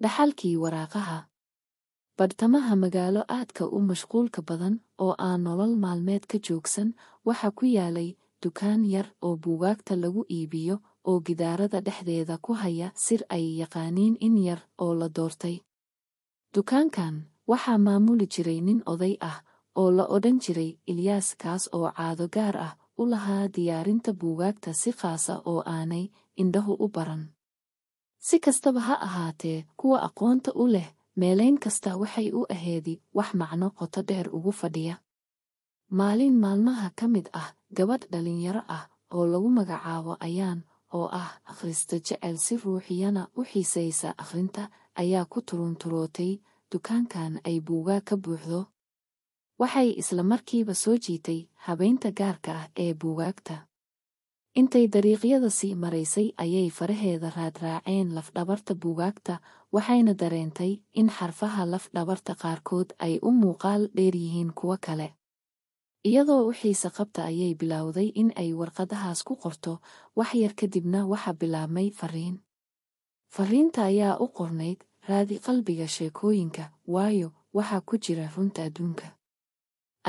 dhaxalkii waraaqaha. Bartamaha magaalo aadka u mashquulka badan oo aan nolol maalmeed ka joogsan, waxa ku yaalay dukaan yar oo buugaagta lagu iibiyo oo gidaarada dhexdeeda ku haya sir ay yaqaaniin in yar oo la doortay. Dukaankan waxaa maamuli jiray nin oday ah oo la odhan jiray Ilyas, kaas oo caado gaar ah u lahaa diyaarinta buugaagta si khaasa oo aanay indhahu u baran. Si kastaba ha ahaatee, kuwa aqoonta u leh meelayn kasta waxay u aheedi wax macno qoto dheer ugu fadhiya. Maalin maalmaha ka mid ah, gabadh dhalinyaro ah oo lagu magacaabo Ayaan, oo ah akhrista jecel si ruuxiyana u xiisaysa akhrinta, ayaa ku turunturootay dukaankan ay buugaag ka buuxdo. Waxay isla markiiba soo jiitay habaynta gaarka ah ee buugaagta. Intay dariiqyada sii maraysay ayay faraheeda raadraaceen lafdhabarta buugaagta, waxayna dareentay in xarfaha lafdhabarta qaarkood ay u muuqaal dheer yihiin kuwa kale. Iyadoo u xiise qabta ayay bilowday in ay warqadahaas ku qorto, wax yar kadibna waxa bilaabmay fariin. Fariinta ayaa u qornayd: raadi qalbiga sheekooyinka, waayo waxaa ku jira runta adduunka.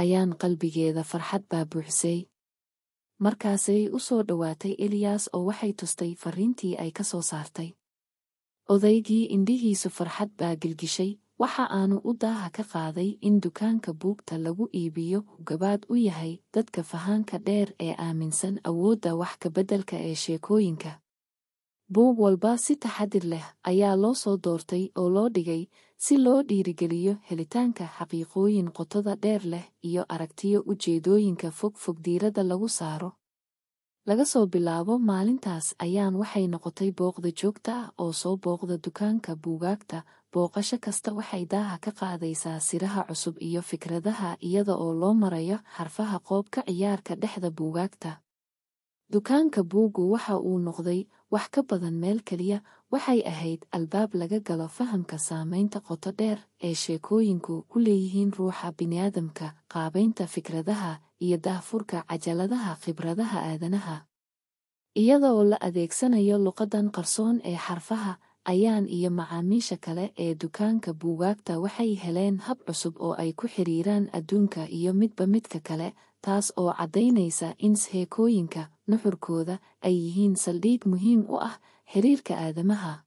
Ayaan qalbigeeda farxad baa buuxisay. Markaasay u soo dhowaatay Ilyas oo waxay tustay fariintii ay ka soo saartay. Odaygii indhihiisu farxad baa gilgishay, waxa aanu u daaha ka qaaday in dukaanka buugta lagu iibiyo gabaad u yahay dadka fahaanka dheer ee aaminsan awoodda wax ka beddelka ee sheekooyinka. Buug walba si taxadir leh ayaa loo soo doortay oo loo dhigay si loo dhiirigeliyo helitaanka xaqiiqooyin qotada dheer leh iyo aragtiyo ujeedooyinka fog diiradda lagu saaro. Laga soo bilaabo maalintaas, Ayaan waxay noqotay booqda joogta ah oo soo booqda dukaanka buugaagta. Booqasho kasta waxay daaha ka qaadaysaa siraha cusub iyo fikradaha iyada oo loo marayo xarfaha qoobka ciyaarka dhexda buugaagta. Dukaanka buugu waxa uu noqday wax ka badan meel keliya, waxay ahayd albaab laga galo fahamka saamaynta qoto dheer ee sheekooyinku ku leeyihiin ruuxa bini'aadamka, qaabaynta fikradaha, iyo daahfurka cajaladaha khibradaha aadanaha. Iyada oo la adeegsanayo luqadan qarsoon ee xarfaha, Ayaan iyo macaamiisha kale ee dukaanka buugaagta waxay heleen hab cusub oo ay ku xiriiraan adduunka iyo midba midka kale, taas oo caddaynaysa in sheekooyinka nuxurkooda ay yihiin saldhig muhiim u ah xiriirka aadamaha.